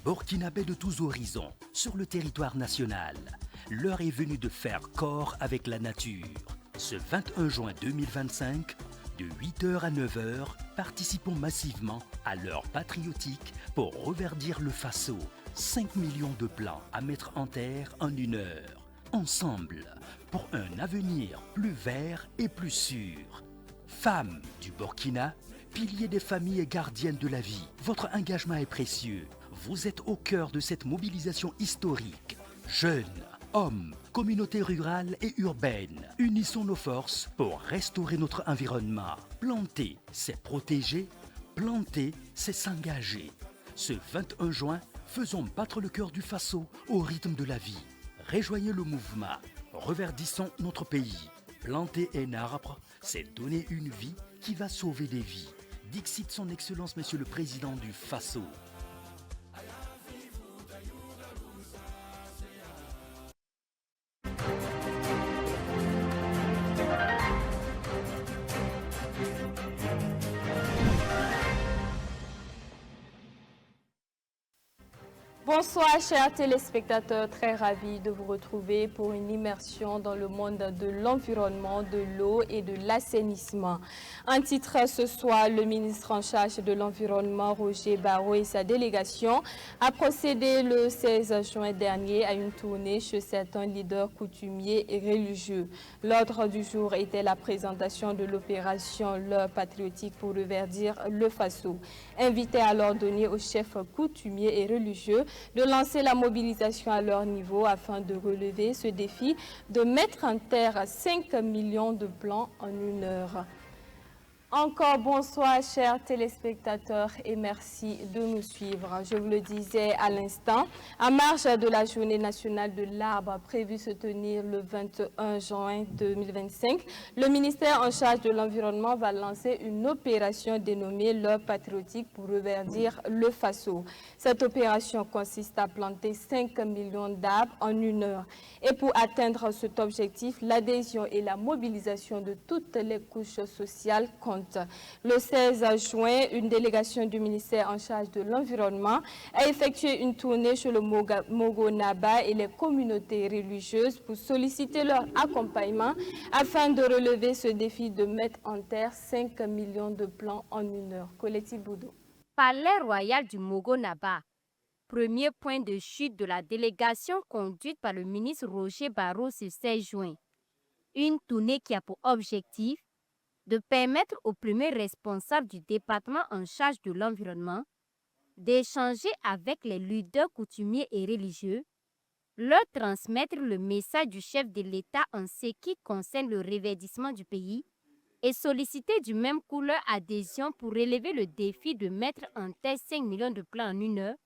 Burkinabés de tous horizons, sur le territoire national, l'heure est venue de faire corps avec la nature. Ce 21 juin 2025, de 8h à 9h, participons massivement à l'heure patriotique pour reverdir le Faso. 5 millions de plants à mettre en terre en 1 heure. Ensemble, pour un avenir plus vert et plus sûr. Femmes du Burkina, piliers des familles et gardiennes de la vie, votre engagement est précieux. Vous êtes au cœur de cette mobilisation historique. Jeunes, hommes, communautés rurales et urbaines, unissons nos forces pour restaurer notre environnement. Planter, c'est protéger. Planter, c'est s'engager. Ce 21 juin, faisons battre le cœur du Faso au rythme de la vie. Rejoignez le mouvement. Reverdissons notre pays. Planter un arbre, c'est donner une vie qui va sauver des vies. Dixit son Excellence Monsieur le Président du Faso. Bonsoir chers téléspectateurs, très ravi de vous retrouver pour une immersion dans le monde de l'environnement, de l'eau et de l'assainissement. Un titre ce soir, le ministre en charge de l'environnement, Roger Barrot, et sa délégation a procédé le 16 juin dernier à une tournée chez certains leaders coutumiers et religieux. L'ordre du jour était la présentation de l'opération L'heure patriotique pour reverdir le Faso. Invité à l'ordonner aux chefs coutumiers et religieux de lancer la mobilisation à leur niveau afin de relever ce défi de mettre en terre 5 millions de plants en 1 heure. Encore bonsoir chers téléspectateurs et merci de nous suivre. Je vous le disais à l'instant, en marge de la journée nationale de l'arbre prévue se tenir le 21 juin 2025, le ministère en charge de l'environnement va lancer une opération dénommée l'heure patriotique pour reverdir le Faso. Cette opération consiste à planter 5 millions d'arbres en 1 heure. Et pour atteindre cet objectif, l'adhésion et la mobilisation de toutes les couches sociales comptent. Le 16 juin, une délégation du ministère en charge de l'environnement a effectué une tournée chez le Mogo-Naba et les communautés religieuses pour solliciter leur accompagnement afin de relever ce défi de mettre en terre 5 millions de plants en 1 heure. Colette Boudou. Palais royal du Mogo-Naba, premier point de chute de la délégation conduite par le ministre Roger Barrot ce 16 juin. Une tournée qui a pour objectif de permettre aux premiers responsables du département en charge de l'environnement d'échanger avec les leaders coutumiers et religieux, leur transmettre le message du chef de l'État en ce qui concerne le reverdissement du pays et solliciter du même coup leur adhésion pour relever le défi de mettre en terre 5 millions de plants en 1 heure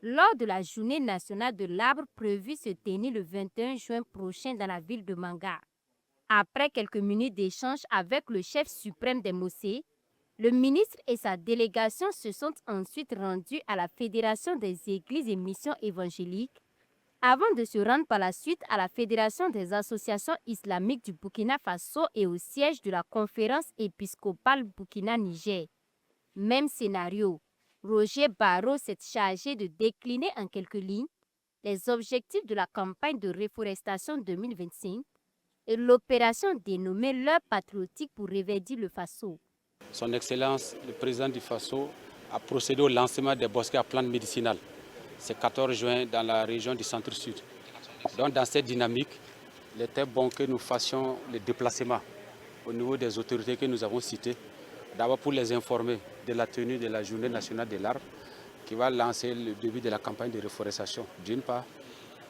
lors de la journée nationale de l'arbre prévue se tenir le 21 juin prochain dans la ville de Manga. Après quelques minutes d'échange avec le chef suprême des Mossé, le ministre et sa délégation se sont ensuite rendus à la Fédération des Églises et Missions évangéliques avant de se rendre par la suite à la Fédération des associations islamiques du Burkina Faso et au siège de la conférence épiscopale Burkina-Niger. Même scénario, Roger Barrot s'est chargé de décliner en quelques lignes les objectifs de la campagne de reforestation 2025 et l'opération dénommée l'heure patriotique pour reverdir le Faso. Son Excellence, le président du Faso, a procédé au lancement des bosquets à plantes médicinales. C'est 14 juin dans la région du centre-sud. Donc dans cette dynamique, il était bon que nous fassions les déplacements au niveau des autorités que nous avons citées. D'abord pour les informer de la tenue de la journée nationale de l'arbre qui va lancer le début de la campagne de reforestation d'une part.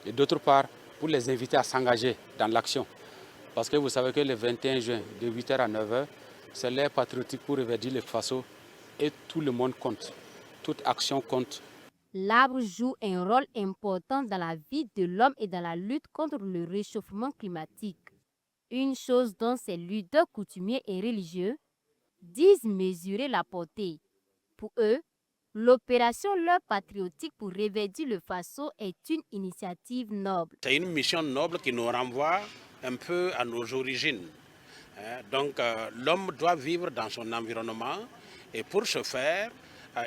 Et d'autre part, pour les inviter à s'engager dans l'action. Parce que vous savez que le 21 juin, de 8h à 9h, c'est l'heure patriotique pour reverdir le Faso et tout le monde compte. Toute action compte. L'arbre joue un rôle important dans la vie de l'homme et dans la lutte contre le réchauffement climatique. Une chose dont ces leaders coutumiers et religieux disent mesurer la portée. Pour eux, l'opération L'heure patriotique pour reverdir le Faso est une initiative noble. C'est une mission noble qui nous renvoie un peu à nos origines. Donc l'homme doit vivre dans son environnement et pour ce faire,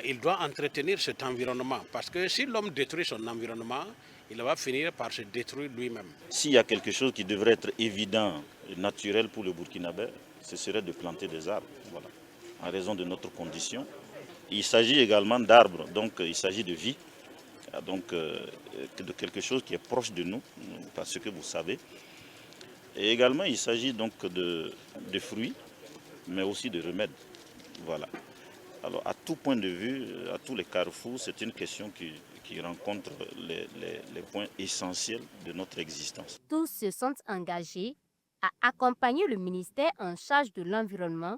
il doit entretenir cet environnement. Parce que si l'homme détruit son environnement, il va finir par se détruire lui-même. S'il y a quelque chose qui devrait être évident et naturel pour le Burkinabé, ce serait de planter des arbres, voilà, en raison de notre condition. Il s'agit également d'arbres, donc il s'agit de vie, donc de quelque chose qui est proche de nous, parce que vous savez. Et également, il s'agit donc de fruits, mais aussi de remèdes, voilà. Alors, à tout point de vue, à tous les carrefours, c'est une question qui rencontre les points essentiels de notre existence. Tous se sont engagés à accompagner le ministère en charge de l'environnement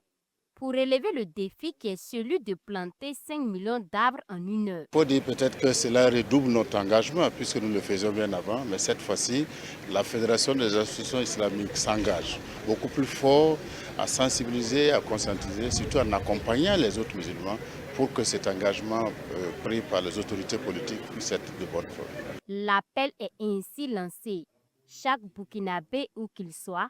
pour relever le défi qui est celui de planter 5 millions d'arbres en 1 heure. Il faut dire peut-être que cela redouble notre engagement puisque nous le faisions bien avant, mais cette fois-ci, la Fédération des associations islamiques s'engage beaucoup plus fort à sensibiliser, à conscientiser, surtout en accompagnant les autres musulmans pour que cet engagement pris par les autorités politiques puisse être de bonne foi. L'appel est ainsi lancé. Chaque Burkinabé, où qu'il soit,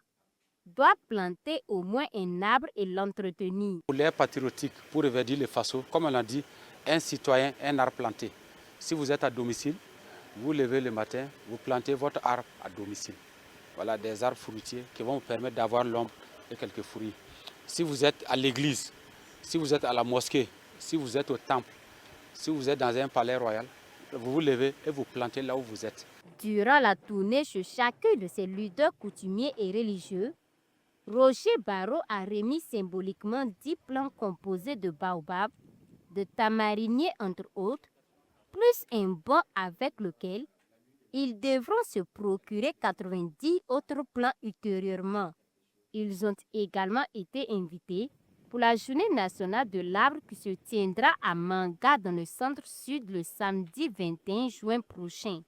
doit planter au moins un arbre et l'entretenir. Pour l'air patriotique, pour reverdir le Faso, comme on l'a dit, un citoyen, un arbre planté. Si vous êtes à domicile, vous levez le matin, vous plantez votre arbre à domicile. Voilà, des arbres fruitiers qui vont vous permettre d'avoir l'ombre et quelques fruits. Si vous êtes à l'église, si vous êtes à la mosquée, si vous êtes au temple, si vous êtes dans un palais royal, vous vous levez et vous plantez là où vous êtes. Durant la tournée chez chacun de ces leaders coutumiers et religieux, Roger Barreau a remis symboliquement 10 plants composés de baobab, de tamariniers entre autres, plus un bon avec lequel ils devront se procurer 90 autres plants ultérieurement. Ils ont également été invités pour la journée nationale de l'arbre qui se tiendra à Manga dans le centre-sud le samedi 21 juin prochain.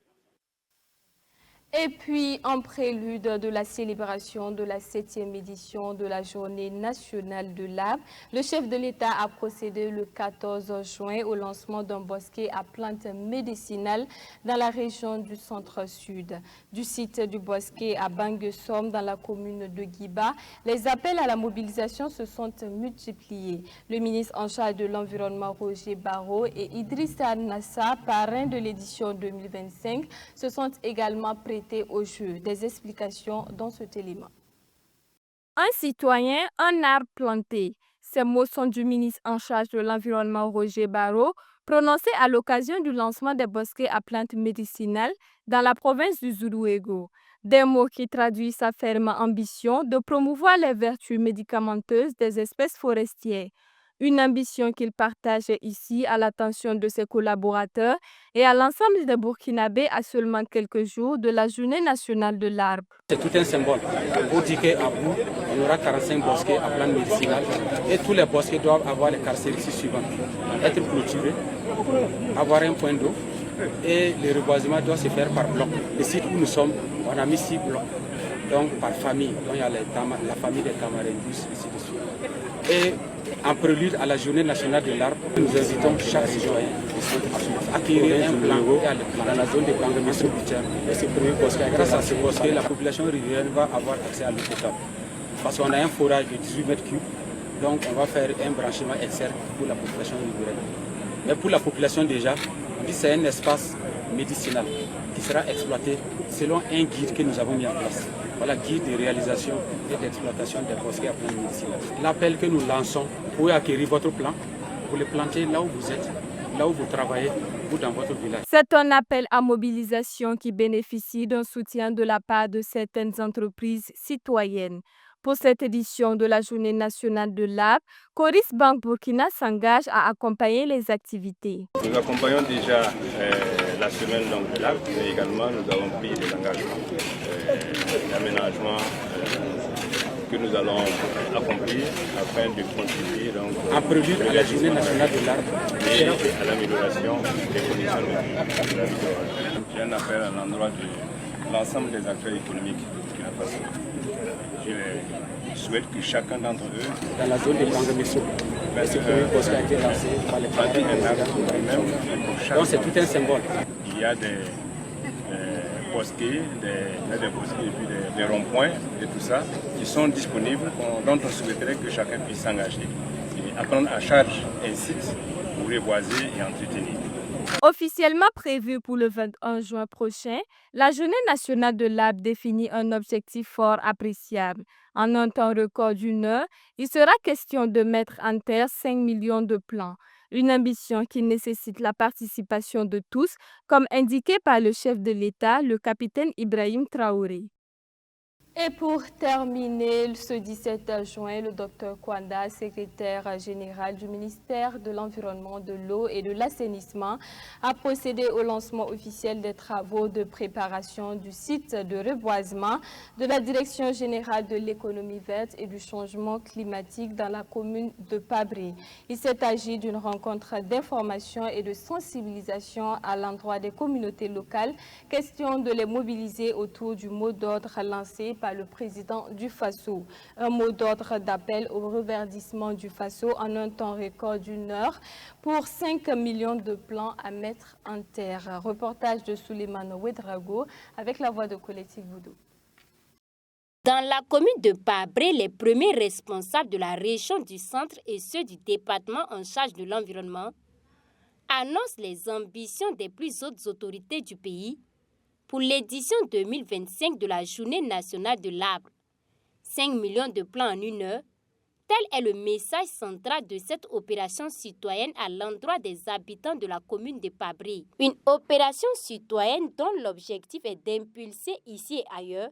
Et puis, en prélude de la célébration de la 7e édition de la Journée nationale de l'arbre, le chef de l'État a procédé le 14 juin au lancement d'un bosquet à plantes médicinales dans la région du centre-sud. Du site du bosquet à Banguessom, dans la commune de Guiba, les appels à la mobilisation se sont multipliés. Le ministre en charge de l'environnement, Roger Barreau, et Idrissa Nassa, parrain de l'édition 2025, se sont également prêtés au jeu. Des explications dans cet élément. Un citoyen, un arbre planté. Ces mots sont du ministre en charge de l'environnement Roger Barreau, prononcés à l'occasion du lancement des bosquets à plantes médicinales dans la province du Zuluego. Des mots qui traduisent sa ferme ambition de promouvoir les vertus médicamenteuses des espèces forestières. Une ambition qu'il partage ici à l'attention de ses collaborateurs et à l'ensemble des Burkinabés à seulement quelques jours de la Journée nationale de l'arbre. C'est tout un symbole pour dire qu'à bout, on aura 45 bosquets à plantes médicinales et tous les bosquets doivent avoir les caractéristiques suivantes. Être clôturés, avoir un point d'eau et le reboisement doit se faire par bloc. Le site où nous sommes, on a mis 6 blocs, donc par famille. Donc il y a la famille des tamarindus, ainsi de suite. Et en prélude à la Journée nationale de l'arbre, nous invitons chaque citoyen à acquérir un plan dans la zone de Banguessom et ce premier bosquet. Grâce à ce bosquet, la population riveraine va avoir accès à l'eau potable. Parce qu'on a un forage de 18 mètres cubes, donc on va faire un branchement externe pour la population riveraine. Mais pour la population déjà, on dit que c'est un espace médicinal qui sera exploité selon un guide que nous avons mis en place. Voilà, guide de réalisation et d'exploitation des bosquets à plantes médicinales. L'appel que nous lançons, vous pouvez acquérir votre plan, vous le plantez là où vous êtes, là où vous travaillez, ou dans votre village. C'est un appel à mobilisation qui bénéficie d'un soutien de la part de certaines entreprises citoyennes. Pour cette édition de la Journée nationale de l'arbre, Coris Bank Burkina s'engage à accompagner les activités. Nous accompagnons déjà la semaine de l'arbre, mais également nous avons pris des engagements d'aménagement que nous allons accomplir afin de contribuer en prélude à la Journée nationale de l'arbre et à l'amélioration des conditions de la vie de l'homme. J'ai un appel à l'endroit de l'ensemble des acteurs économiques de la Faso. Je souhaite que chacun d'entre eux, dans la zone de Banguessom, ce premier poste a été lancé par les partenaires. Donc c'est tout un symbole. Il y a des bosquets, des ronds-points et tout ça qui sont disponibles, dont on souhaiterait que chacun puisse s'engager et à prendre en charge un site reboiser et entretenir. Officiellement prévue pour le 21 juin prochain, la Journée nationale de l'arbre définit un objectif fort appréciable. En un temps record d'1 heure, il sera question de mettre en terre 5 millions de plants. Une ambition qui nécessite la participation de tous, comme indiqué par le chef de l'État, le capitaine Ibrahim Traoré. Et pour terminer, ce 17 juin, le Dr Kwanda, secrétaire général du ministère de l'Environnement, de l'Eau et de l'Assainissement, a procédé au lancement officiel des travaux de préparation du site de reboisement de la Direction générale de l'économie verte et du changement climatique dans la commune de Pabré. Il s'est agi d'une rencontre d'information et de sensibilisation à l'endroit des communautés locales, question de les mobiliser autour du mot d'ordre lancé par le président du Faso. Un mot d'ordre d'appel au reverdissement du Faso en un temps record d'1 heure pour 5 millions de plants à mettre en terre. Reportage de Souleymane Ouedrago avec la voix de Collectif Voodoo. Dans la commune de Pabré, les premiers responsables de la région du centre et ceux du département en charge de l'environnement annoncent les ambitions des plus hautes autorités du pays pour l'édition 2025 de la Journée nationale de l'arbre. 5 millions de plants en 1 heure, tel est le message central de cette opération citoyenne à l'endroit des habitants de la commune de Pabré. Une opération citoyenne dont l'objectif est d'impulser ici et ailleurs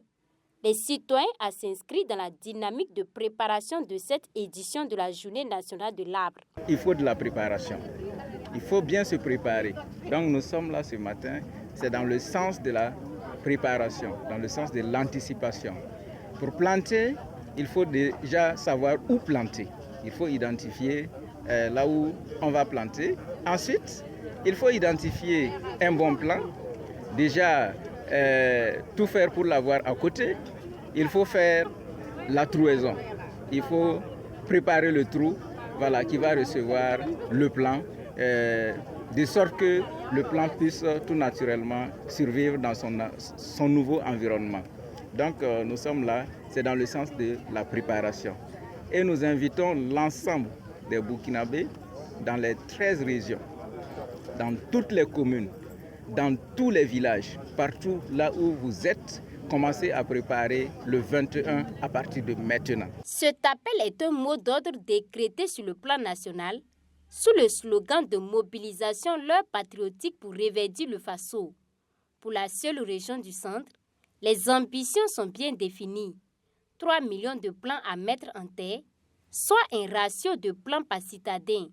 les citoyens à s'inscrire dans la dynamique de préparation de cette édition de la Journée nationale de l'arbre. Il faut de la préparation. Il faut bien se préparer. Donc nous sommes là ce matin. C'est dans le sens de la préparation, dans le sens de l'anticipation. Pour planter, il faut déjà savoir où planter. Il faut identifier là où on va planter. Ensuite, il faut identifier un bon plan. Déjà, tout faire pour l'avoir à côté. Il faut faire la trouaison. Il faut préparer le trou qui va recevoir le plan. De sorte que le plant puisse tout naturellement survivre dans son nouveau environnement. Donc nous sommes là, c'est dans le sens de la préparation. Et nous invitons l'ensemble des Burkinabés dans les 13 régions, dans toutes les communes, dans tous les villages, partout là où vous êtes, commencez à préparer le 21 à partir de maintenant. Cet appel est un mot d'ordre décrété sur le plan national sous le slogan de mobilisation l'heure patriotique pour reverdir le Faso. Pour la seule région du centre, les ambitions sont bien définies. 3 millions de plants à mettre en terre, soit un ratio de plants par citadin,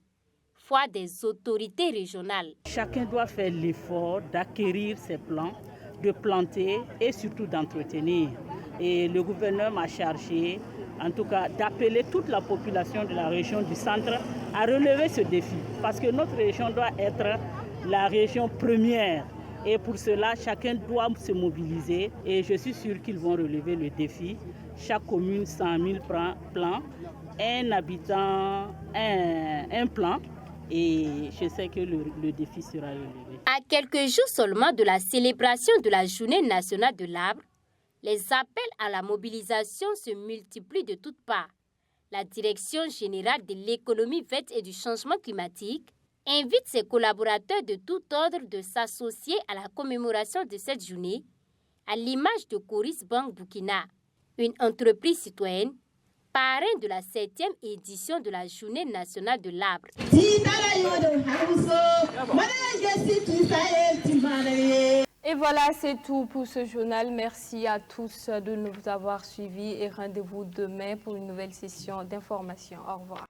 fois des autorités régionales. Chacun doit faire l'effort d'acquérir ces plants, de planter et surtout d'entretenir. Et le gouverneur m'a chargé, en tout cas, d'appeler toute la population de la région du centre à relever ce défi. Parce que notre région doit être la région première. Et pour cela, chacun doit se mobiliser. Et je suis sûr qu'ils vont relever le défi. Chaque commune, 100 000 plants, un habitant, un plan. Et je sais que le défi sera relevé. À quelques jours seulement de la célébration de la Journée nationale de l'arbre, les appels à la mobilisation se multiplient de toutes parts. La Direction générale de l'économie verte et du changement climatique invite ses collaborateurs de tout ordre de s'associer à la commémoration de cette journée, à l'image de Coris Bank Burkina, une entreprise citoyenne, parrain de la 7e édition de la Journée nationale de l'arbre. Et voilà, c'est tout pour ce journal. Merci à tous de nous avoir suivis et rendez-vous demain pour une nouvelle session d'information. Au revoir.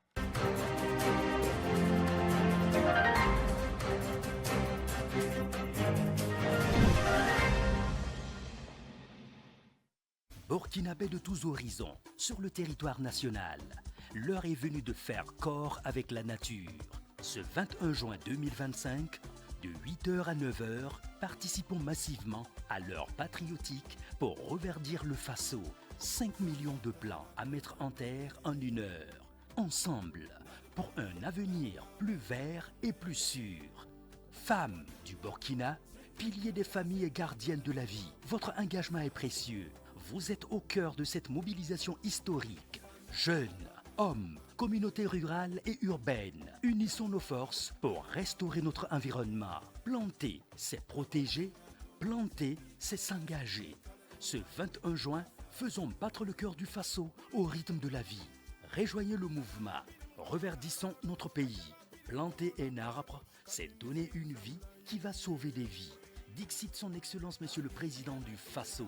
Burkinabés de tous horizons, sur le territoire national, l'heure est venue de faire corps avec la nature. Ce 21 juin 2025, de 8h à 9h, participons massivement à l'heure patriotique pour reverdir le Faso. 5 millions de plants à mettre en terre en 1 heure. Ensemble, pour un avenir plus vert et plus sûr. Femmes du Burkina, piliers des familles et gardiennes de la vie, votre engagement est précieux. Vous êtes au cœur de cette mobilisation historique. Jeunes, Hommes, communautés rurales et urbaines, unissons nos forces pour restaurer notre environnement. Planter, c'est protéger. Planter, c'est s'engager. Ce 21 juin, faisons battre le cœur du Faso au rythme de la vie. Rejoignez le mouvement. Reverdissons notre pays. Planter un arbre, c'est donner une vie qui va sauver des vies. Dixit son Excellence Monsieur le Président du Faso.